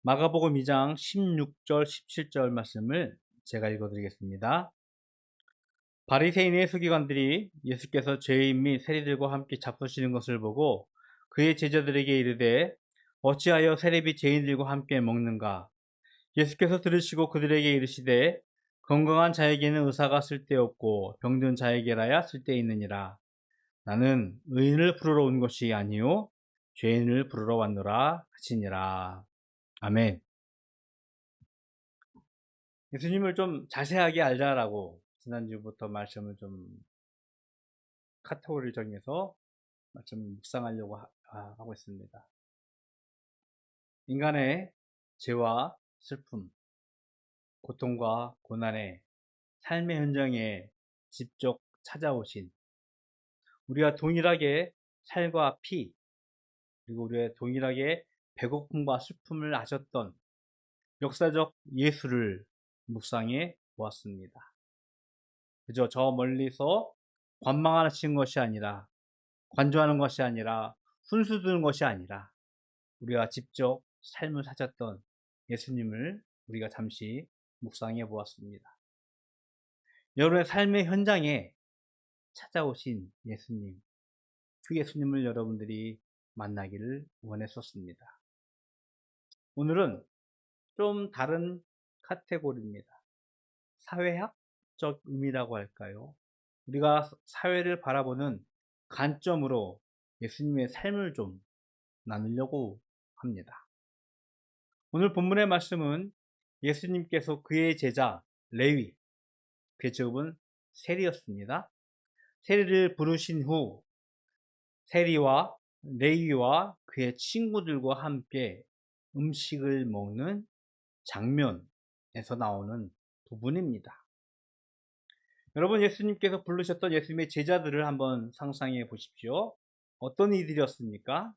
마가복음 2장 16절 17절 말씀을 제가 읽어드리겠습니다. 바리새인의 서기관들이 예수께서 죄인 및 세리들과 함께 잡수시는 것을 보고 그의 제자들에게 이르되 어찌하여 세리비 죄인들과 함께 먹는가? 예수께서 들으시고 그들에게 이르시되 건강한 자에게는 의사가 쓸데없고 병든 자에게라야 쓸데있느니라. 나는 의인을 부르러 온 것이 아니요 죄인을 부르러 왔노라 하시니라. 아멘. 예수님을 좀 자세하게 알자라고 지난주부터 말씀을 좀 카테고리를 정해서 말씀을 묵상하려고 하고 있습니다. 인간의 죄와 슬픔, 고통과 고난의 삶의 현장에 직접 찾아오신 우리와 동일하게 살과 피 그리고 우리의 동일하게 배고픔과 슬픔을 아셨던 역사적 예수를 묵상해 보았습니다. 그저 저 멀리서 관망하시는 것이 아니라 관조하는 것이 아니라 훈수 두는 것이 아니라 우리가 직접 삶을 사셨던 예수님을 우리가 잠시 묵상해 보았습니다. 여러분의 삶의 현장에 찾아오신 예수님, 그 예수님을 여러분들이 만나기를 원했었습니다. 오늘은 좀 다른 카테고리입니다. 사회학적 의미라고 할까요? 우리가 사회를 바라보는 관점으로 예수님의 삶을 좀 나누려고 합니다. 오늘 본문의 말씀은 예수님께서 그의 제자 레위, 그의 직업은 세리였습니다. 세리를 부르신 후 세리와 레위와 그의 친구들과 함께 음식을 먹는 장면에서 나오는 부분입니다. 여러분, 예수님께서 부르셨던 예수님의 제자들을 한번 상상해 보십시오. 어떤 이들이었습니까?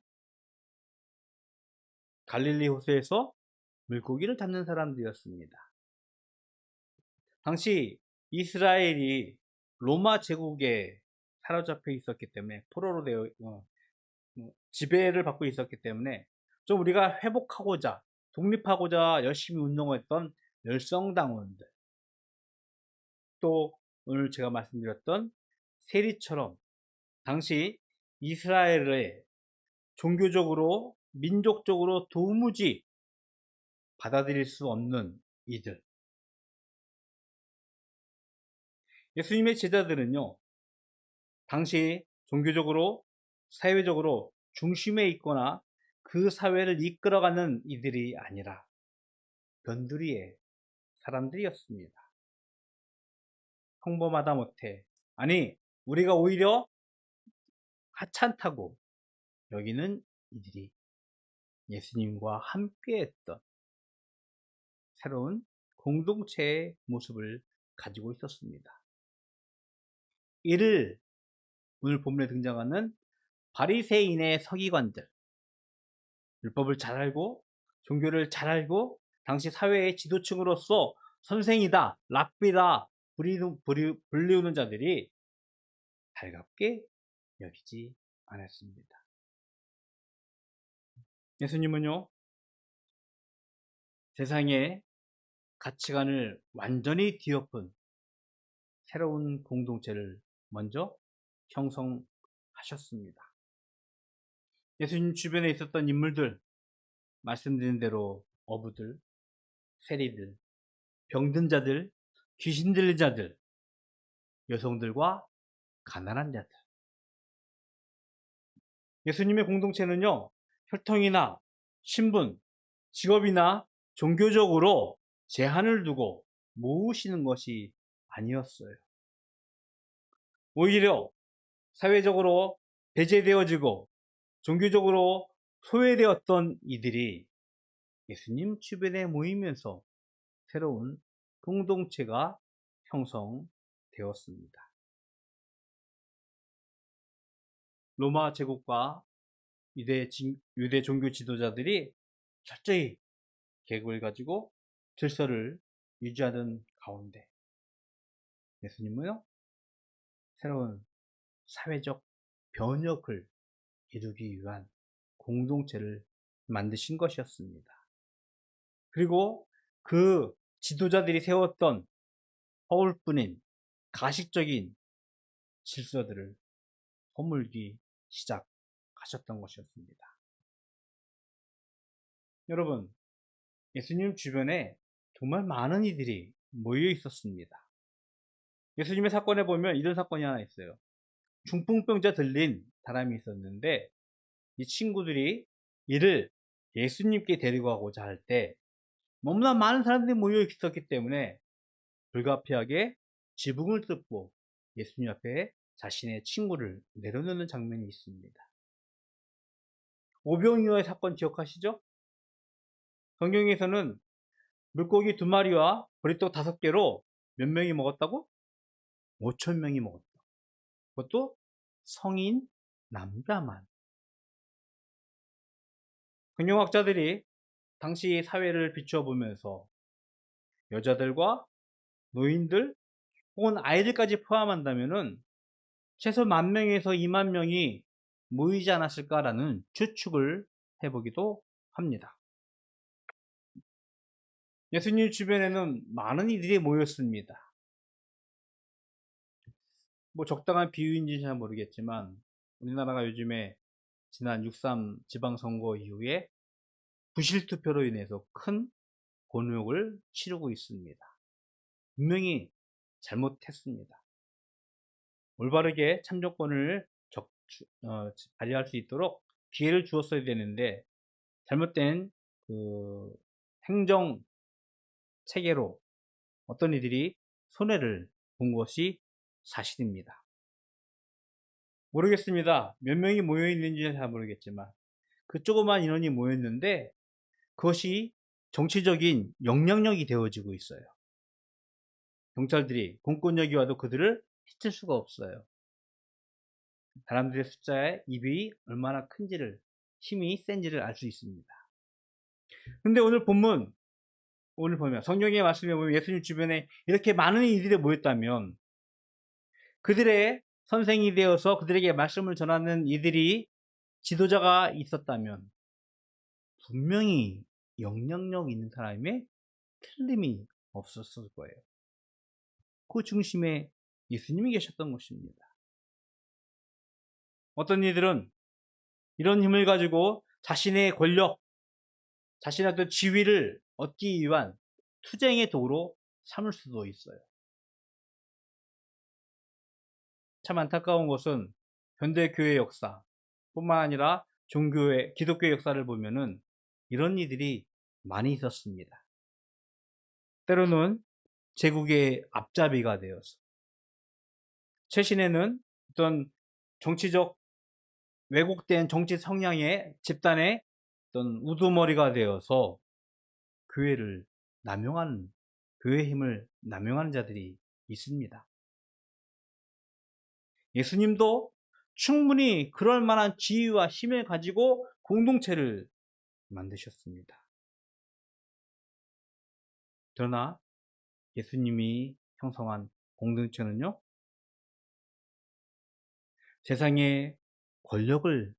갈릴리 호수에서 물고기를 잡는 사람들이었습니다. 당시 이스라엘이 로마 제국에 사로잡혀 있었기 때문에 포로로 되어 지배를 받고 있었기 때문에 좀 우리가 회복하고자 독립하고자 열심히 운동했던 열성당원들, 또 오늘 제가 말씀드렸던 세리처럼 당시 이스라엘의 종교적으로 민족적으로 도무지 받아들일 수 없는 이들, 예수님의 제자들은요 당시 종교적으로 사회적으로 중심에 있거나 그 사회를 이끌어가는 이들이 아니라 변두리의 사람들이었습니다. 평범하다 못해, 아니 우리가 오히려 하찮다고 여기는 이들이 예수님과 함께했던 새로운 공동체의 모습을 가지고 있었습니다. 이를 오늘 본문에 등장하는 바리새인의 서기관들, 율법을 잘 알고 종교를 잘 알고 당시 사회의 지도층으로서 선생이다, 랍비다 불리우는 자들이 달갑게 여기지 않았습니다. 예수님은요 세상의 가치관을 완전히 뒤엎은 새로운 공동체를 먼저 형성하셨습니다. 예수님 주변에 있었던 인물들, 말씀드린 대로 어부들, 세리들, 병든 자들, 귀신 들린 자들, 여성들과 가난한 자들. 예수님의 공동체는요 혈통이나 신분, 직업이나 종교적으로 제한을 두고 모으시는 것이 아니었어요. 오히려 사회적으로 배제되어지고 종교적으로 소외되었던 이들이 예수님 주변에 모이면서 새로운 공동체가 형성되었습니다. 로마 제국과 유대 종교 지도자들이 철저히 계획을 가지고 질서를 유지하던 가운데 예수님은요 새로운 사회적 변혁을 이루기 위한 공동체를 만드신 것이었습니다. 그리고 그 지도자들이 세웠던 허울뿐인 가식적인 질서들을 허물기 시작하셨던 것이었습니다. 여러분, 예수님 주변에 정말 많은 이들이 모여 있었습니다. 예수님의 사건에 보면 이런 사건이 하나 있어요. 중풍병자 들린 사람이 있었는데 이 친구들이 이를 예수님께 데리고 가고자 할 때 너무나 많은 사람들이 모여 있었기 때문에 불가피하게 지붕을 뜯고 예수님 앞에 자신의 친구를 내려놓는 장면이 있습니다. 오병이어의 사건 기억하시죠? 성경에서는 물고기 2마리와 보리떡 5개로 몇 명이 먹었다고? 5천 명이 먹었다. 그것도 성인 남자만. 경영학자들이 당시 사회를 비춰보면서 여자들과 노인들 혹은 아이들까지 포함한다면은 최소 10,000명에서 20,000명이 모이지 않았을까라는 추측을 해보기도 합니다. 예수님 주변에는 많은 이들이 모였습니다. 뭐 적당한 비유인지는 잘 모르겠지만 우리나라가 요즘에 지난 6.3 지방선거 이후에 부실투표로 인해서 큰 곤욕을 치르고 있습니다. 분명히 잘못했습니다. 올바르게 참정권을 발휘할 수 있도록 기회를 주었어야 되는데 잘못된 그 행정 체계로 어떤 이들이 손해를 본 것이 사실입니다. 모르겠습니다. 몇 명이 모여 있는지는 잘 모르겠지만 그 조그만 인원이 모였는데 그것이 정치적인 영향력이 되어지고 있어요. 경찰들이 공권력이 와도 그들을 해칠 수가 없어요. 사람들의 숫자에 입이 얼마나 큰지를, 힘이 센지를 알 수 있습니다. 근데 오늘 보면 성경의 말씀에 보면 예수님 주변에 이렇게 많은 이들이 모였다면 그들의 선생이 되어서 그들에게 말씀을 전하는 이들이 지도자가 있었다면 분명히 영향력 있는 사람의 틀림이 없었을 거예요. 그 중심에 예수님이 계셨던 것입니다. 어떤 이들은 이런 힘을 가지고 자신의 권력, 자신의 어떤 지위를 얻기 위한 투쟁의 도구로 삼을 수도 있어요. 참 안타까운 것은 현대교회 역사 뿐만 아니라 기독교 역사를 보면은 이런 이들이 많이 있었습니다. 때로는 제국의 앞잡이가 되어서 최신에는 어떤 정치적 왜곡된 정치 성향의 집단의 어떤 우두머리가 되어서 교회를 교회의 힘을 남용하는 자들이 있습니다. 예수님도 충분히 그럴 만한 지위와 힘을 가지고 공동체를 만드셨습니다. 그러나 예수님이 형성한 공동체는요, 세상의 권력을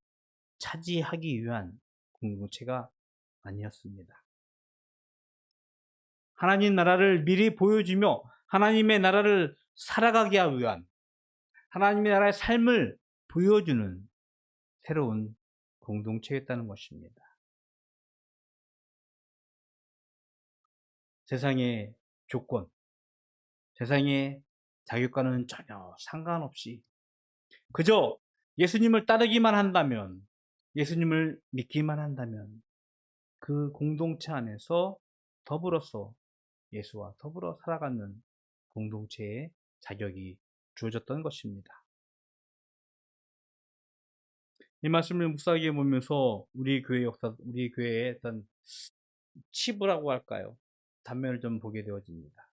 차지하기 위한 공동체가 아니었습니다. 하나님 나라를 미리 보여주며 하나님의 나라를 살아가게 하기 위한 하나님의 나라의 삶을 보여주는 새로운 공동체였다는 것입니다. 세상의 조건, 세상의 자격과는 전혀 상관없이 그저 예수님을 따르기만 한다면, 예수님을 믿기만 한다면 그 공동체 안에서 더불어서 예수와 더불어 살아가는 공동체의 자격이 주어졌던 것입니다. 이 말씀을 묵상해 보면서 우리 교회의 어떤 치부라고 할까요? 단면을 좀 보게 되어집니다.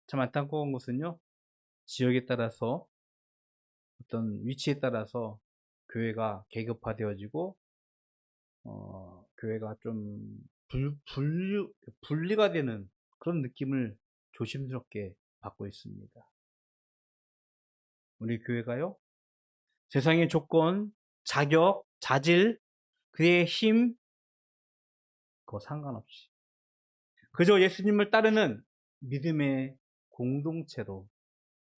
참 안타까운 것은요, 지역에 따라서 어떤 위치에 따라서 교회가 계급화되어지고, 교회가 좀 분리가 되는 그런 느낌을 조심스럽게 받고 있습니다. 우리 교회가요, 세상의 조건, 자격, 자질, 그의 힘, 그거 상관없이 그저 예수님을 따르는 믿음의 공동체로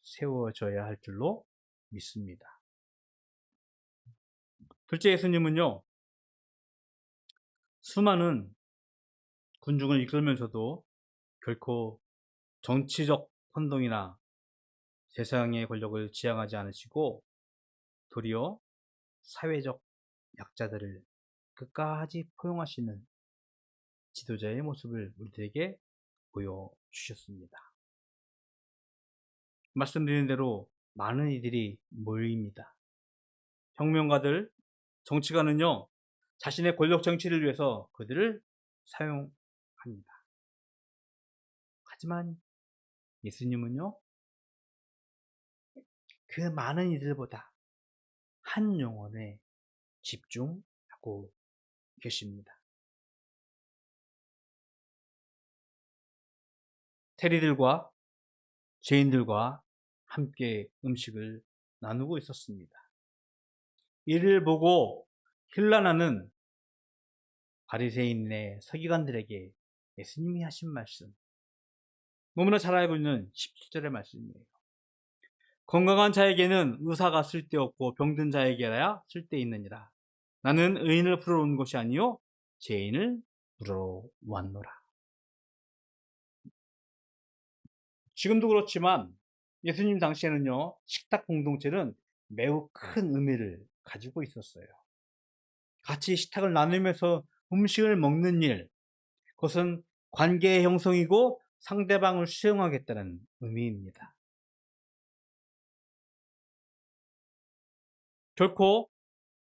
세워져야 할 줄로 믿습니다. 둘째, 예수님은요, 수많은 군중을 이끌면서도 결코 정치적 선동이나 세상의 권력을 지향하지 않으시고 도리어 사회적 약자들을 끝까지 포용하시는 지도자의 모습을 우리들에게 보여주셨습니다. 말씀드린 대로 많은 이들이 모입니다. 혁명가들, 정치가는요, 자신의 권력 정치를 위해서 그들을 사용합니다. 하지만 예수님은요, 그 많은 이들보다 한 영혼에 집중하고 계십니다. 세리들과 죄인들과 함께 음식을 나누고 있었습니다. 이를 보고 힐난하는 바리새인의 서기관들에게 예수님이 하신 말씀, 너무나 잘 알고 있는 17절의 말씀이에요. 건강한 자에게는 의사가 쓸데없고 병든 자에게야 쓸데있느니라. 나는 의인을 부르러 온 것이 아니요 죄인을 부르러 왔노라. 지금도 그렇지만 예수님 당시에는요, 식탁 공동체는 매우 큰 의미를 가지고 있었어요. 같이 식탁을 나누면서 음식을 먹는 일, 그것은 관계의 형성이고 상대방을 수용하겠다는 의미입니다. 결코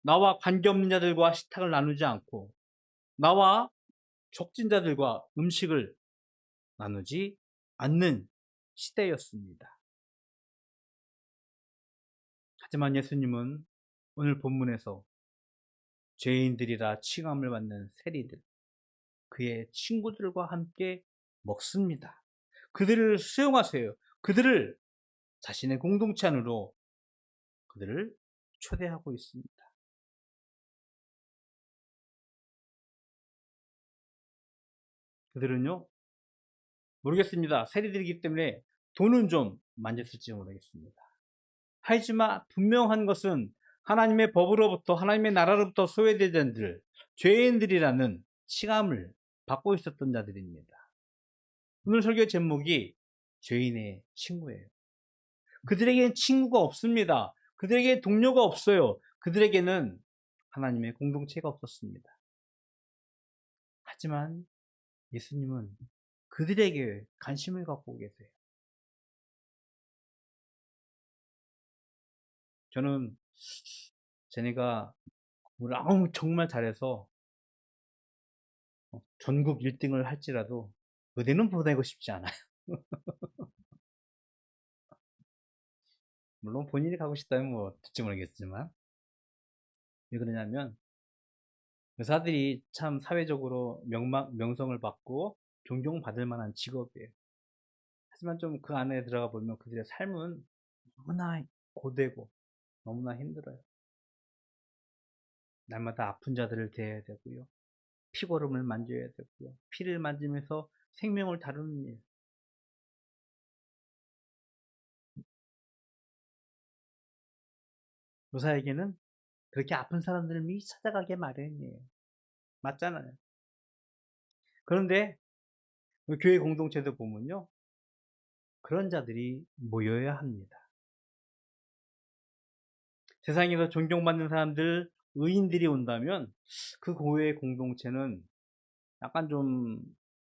나와 관계없는 자들과 식탁을 나누지 않고 나와 적진자들과 음식을 나누지 않는 시대였습니다. 하지만 예수님은 오늘 본문에서 죄인들이라 칭함을 받는 세리들, 그의 친구들과 함께 먹습니다. 그들을 수용하세요. 그들을 자신의 공동체 안으로 그들을 초대하고 있습니다. 그들은요, 모르겠습니다. 세리들이기 때문에 돈은 좀 만졌을지 모르겠습니다. 하지만 분명한 것은 하나님의 법으로부터, 하나님의 나라로부터 소외된 자들, 죄인들이라는 칭함을 받고 있었던 자들입니다. 오늘 설교 제목이 죄인의 친구예요. 그들에게는 친구가 없습니다. 그들에게 동료가 없어요. 그들에게는 하나님의 공동체가 없었습니다. 하지만 예수님은 그들에게 관심을 갖고 계세요. 저는 쟤네가 공부를 정말 잘해서 전국 1등을 할지라도 의대는 보내고 싶지 않아요. 물론 본인이 가고 싶다면 뭐 될지 모르겠지만, 왜 그러냐면 의사들이 참 사회적으로 명성을 받고 존경받을 만한 직업이에요. 하지만 좀 그 안에 들어가 보면 그들의 삶은 너무나 고되고 너무나 힘들어요. 날마다 아픈 자들을 대해야 되고요. 피고름을 만져야 되고요. 피를 만지면서 생명을 다루는 일. 의사에게는 그렇게 아픈 사람들을 미리 찾아가게 마련이에요. 맞잖아요. 그런데 교회 공동체도 보면요, 그런 자들이 모여야 합니다. 세상에서 존경받는 사람들, 의인들이 온다면 그 교회 공동체는 약간 좀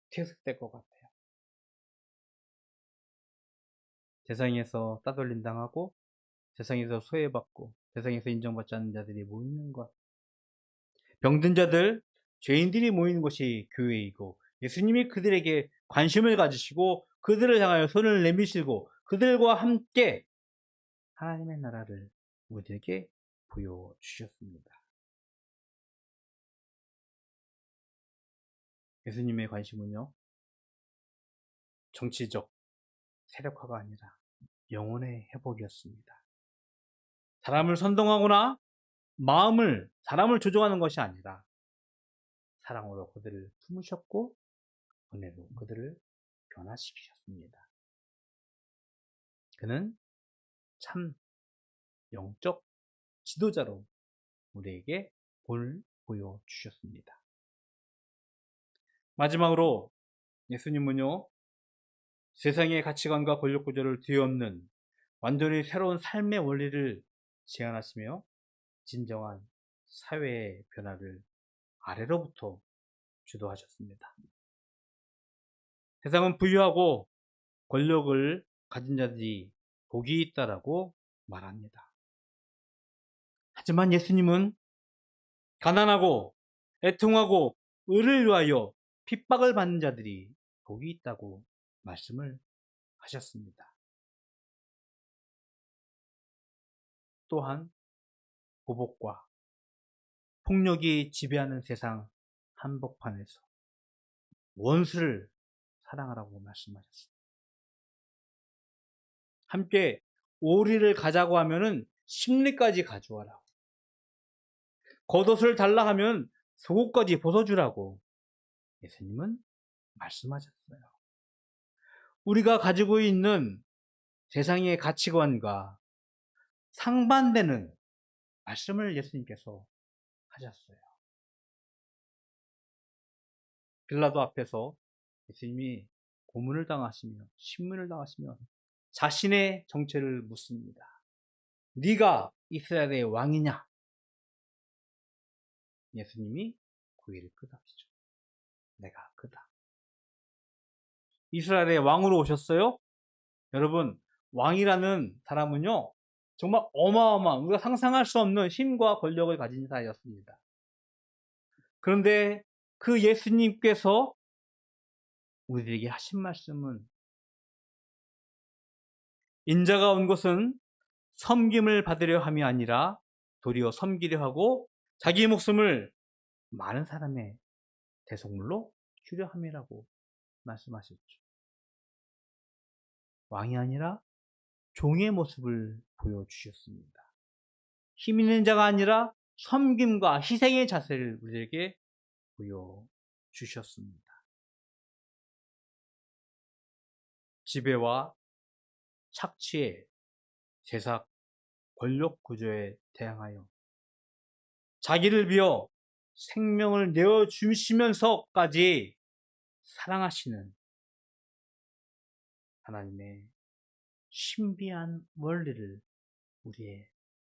퇴색될 것 같아요. 세상에서 따돌림 당하고 세상에서 소외받고 세상에서 인정받지 않는 자들이 모이는 것, 병든 자들, 죄인들이 모이는 것이 교회이고 예수님이 그들에게 관심을 가지시고 그들을 향하여 손을 내미시고 그들과 함께 하나님의 나라를 우리에게 보여주셨습니다. 예수님의 관심은요, 정치적 세력화가 아니라 영혼의 회복이었습니다. 사람을 선동하거나 사람을 조종하는 것이 아니라 사랑으로 그들을 품으셨고 은혜로 그들을 변화시키셨습니다. 그는 참 영적 지도자로 우리에게 본을 보여주셨습니다. 마지막으로 예수님은요, 세상의 가치관과 권력 구조를 뒤엎는 완전히 새로운 삶의 원리를 제안하시며 진정한 사회의 변화를 아래로부터 주도하셨습니다. 세상은 부유하고 권력을 가진 자들이 복이 있다라고 말합니다. 하지만 예수님은 가난하고 애통하고 의를 위하여 핍박을 받는 자들이 복이 있다고 말씀을 하셨습니다. 또한 보복과 폭력이 지배하는 세상 한복판에서 원수를 사랑하라고 말씀하셨습니다. 함께 오리를 가자고 하면은 심리까지 가져와라고, 겉옷을 달라 하면 속옷까지 벗어주라고 예수님은 말씀하셨어요. 우리가 가지고 있는 세상의 가치관과 상반되는 말씀을 예수님께서 하셨어요. 빌라도 앞에서 예수님이 고문을 당하시며 신문을 당하시며 자신의 정체를 묻습니다. 네가 이스라엘의 왕이냐? 예수님이 고개를 끄덕이죠. 내가 그다. 이스라엘의 왕으로 오셨어요? 여러분, 왕이라는 사람은요, 정말 어마어마한, 우리가 상상할 수 없는 힘과 권력을 가진 자였습니다. 그런데 그 예수님께서 우리에게 하신 말씀은, 인자가 온 것은 섬김을 받으려 함이 아니라 도리어 섬기려 하고 자기 목숨을 많은 사람의 대속물로 주려 함이라고 말씀하셨죠. 왕이 아니라 종의 모습을 보여주셨습니다. 힘 있는 자가 아니라 섬김과 희생의 자세를 우리에게 보여주셨습니다. 지배와 착취의 제삭 권력 구조에 대항하여 자기를 비워 생명을 내어주시면서까지 사랑하시는 하나님의 신비한 원리를 우리의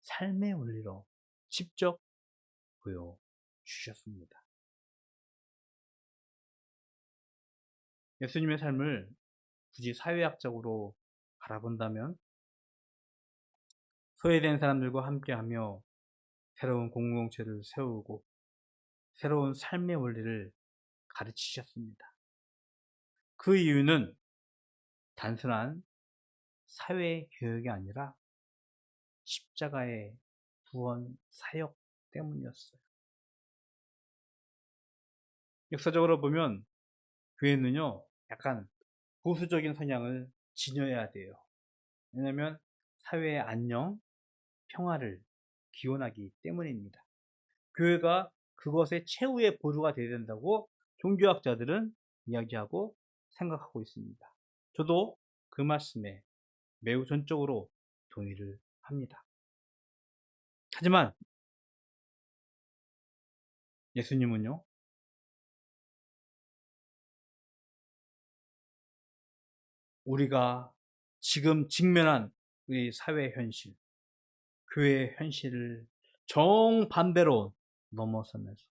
삶의 원리로 직접 보여주셨습니다. 예수님의 삶을 굳이 사회학적으로 바라본다면 소외된 사람들과 함께하며 새로운 공동체를 세우고 새로운 삶의 원리를 가르치셨습니다. 그 이유는 단순한 사회 교육이 아니라 십자가의 구원 사역 때문이었어요. 역사적으로 보면 교회는요, 약간 보수적인 성향을 지녀야 돼요. 왜냐하면 사회의 안녕, 평화를 기원하기 때문입니다. 교회가 그것의 최후의 보루가 되어야 된다고 종교학자들은 이야기하고 생각하고 있습니다. 저도 그 말씀에 매우 전적으로 동의를 합니다. 하지만 예수님은요, 우리가 지금 직면한 우리 사회 현실, 교회의 현실을 정반대로 넘어서면서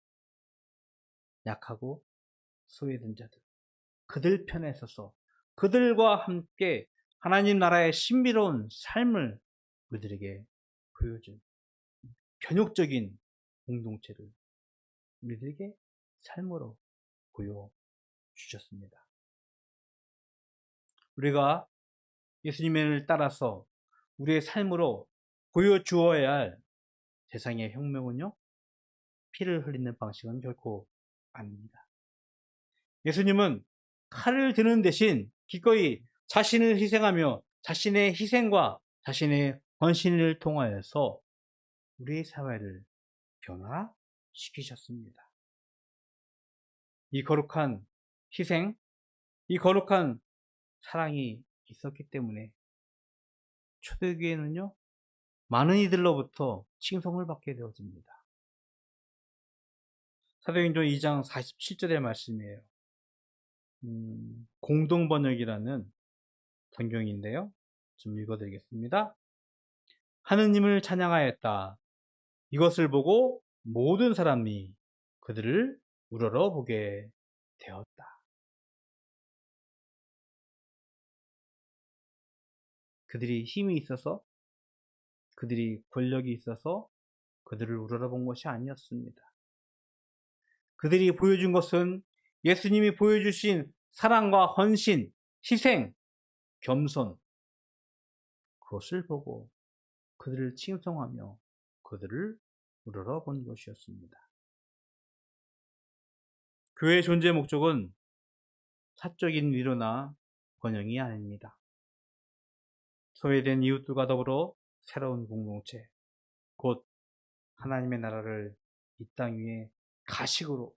약하고 소외된 자들, 그들 편에 서서 그들과 함께 하나님 나라의 신비로운 삶을 우리들에게 보여준 변혁적인 공동체를 우리들에게 삶으로 보여주셨습니다. 우리가 예수님을 따라서 우리의 삶으로 보여주어야 할 세상의 혁명은요, 피를 흘리는 방식은 결코 아닙니다. 예수님은 칼을 드는 대신 기꺼이 자신을 희생하며 자신의 희생과 자신의 헌신을 통하여서 우리의 사회를 변화시키셨습니다. 이 거룩한 희생, 이 거룩한 사랑이 있었기 때문에 초대교회는요, 많은 이들로부터 칭송을 받게 되어집니다. 사도행전 2장 47절의 말씀이에요. 공동번역이라는 성경인데요. 좀 읽어드리겠습니다. 하느님을 찬양하였다. 이것을 보고 모든 사람이 그들을 우러러보게 되었다. 그들이 힘이 있어서, 그들이 권력이 있어서 그들을 우러러본 것이 아니었습니다. 그들이 보여준 것은 예수님이 보여주신 사랑과 헌신, 희생, 겸손, 그것을 보고 그들을 칭송하며 그들을 우러러본 것이었습니다. 교회의 존재 목적은 사적인 위로나 번영이 아닙니다. 소외된 이웃들과 더불어 새로운 공동체, 곧 하나님의 나라를 이 땅 위에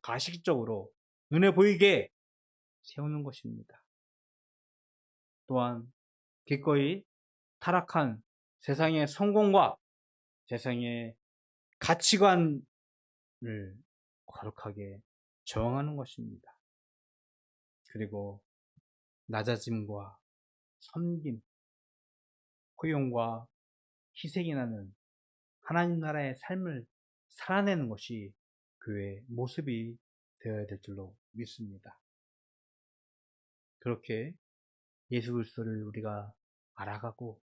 가식적으로 눈에 보이게 세우는 것입니다. 또한 기꺼이 타락한 세상의 성공과 세상의 가치관을 거룩하게 저항하는 것입니다. 그리고 낮아짐과 섬김, 포용과 희생이 나는 하나님 나라의 삶을 살아내는 것이 교회의 모습이 되어야 될 줄로 믿습니다. 그렇게 예수 그리스도를 우리가 알아가고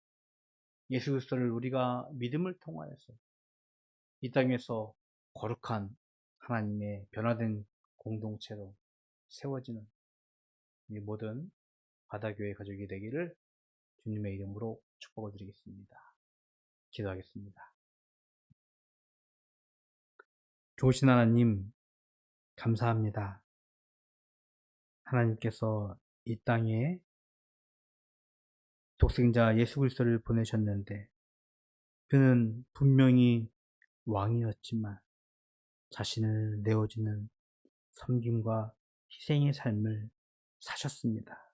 예수 그리스도를 우리가 믿음을 통하여서 이 땅에서 거룩한 하나님의 변화된 공동체로 세워지는 이 모든 바다교회 가족이 되기를 주님의 이름으로 축복을 드리겠습니다. 기도하겠습니다. 좋으신 하나님, 감사합니다. 하나님께서 이 땅에 독생자 예수 그리스도를 보내셨는데 그는 분명히 왕이었지만 자신을 내어주는 섬김과 희생의 삶을 사셨습니다.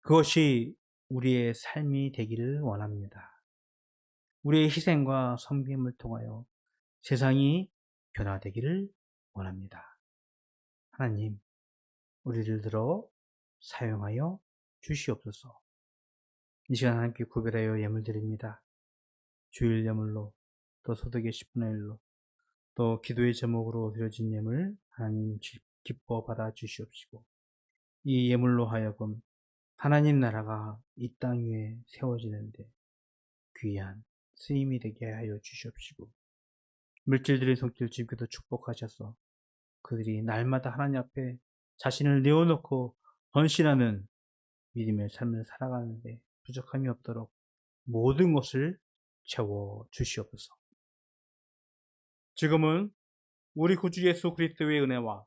그것이 우리의 삶이 되기를 원합니다. 우리의 희생과 섬김을 통하여 세상이 변화되기를 원합니다. 하나님, 우리를 들어 사용하여 주시옵소서. 이 시간 하나님께 구별하여 예물 드립니다. 주일 예물로, 또 소득의 10분의 1로, 또 기도의 제목으로 드려진 예물 하나님 기뻐 받아 주시옵시고 이 예물로 하여금 하나님 나라가 이 땅 위에 세워지는데 귀한 쓰임이 되게 하여 주시옵시고 물질들의 손길 주님께서 축복하셔서 그들이 날마다 하나님 앞에 자신을 내어놓고 헌신하는 믿음의 삶을 살아가는데 부족함이 없도록 모든 것을 채워 주시옵소서. 지금은 우리 구주 예수 그리스도의 은혜와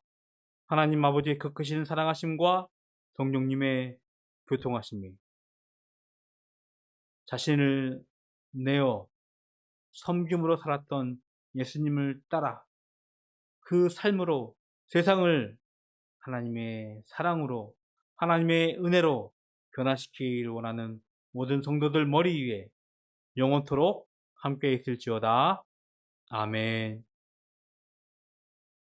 하나님 아버지의 그 크신 사랑하심과 성령님의 교통하심이 자신을 내어 섬김으로 살았던 예수님을 따라 그 삶으로 세상을 하나님의 사랑으로 하나님의 은혜로 변화시키기를 원하는 모든 성도들 머리 위에 영원토록 함께 있을지어다. 아멘.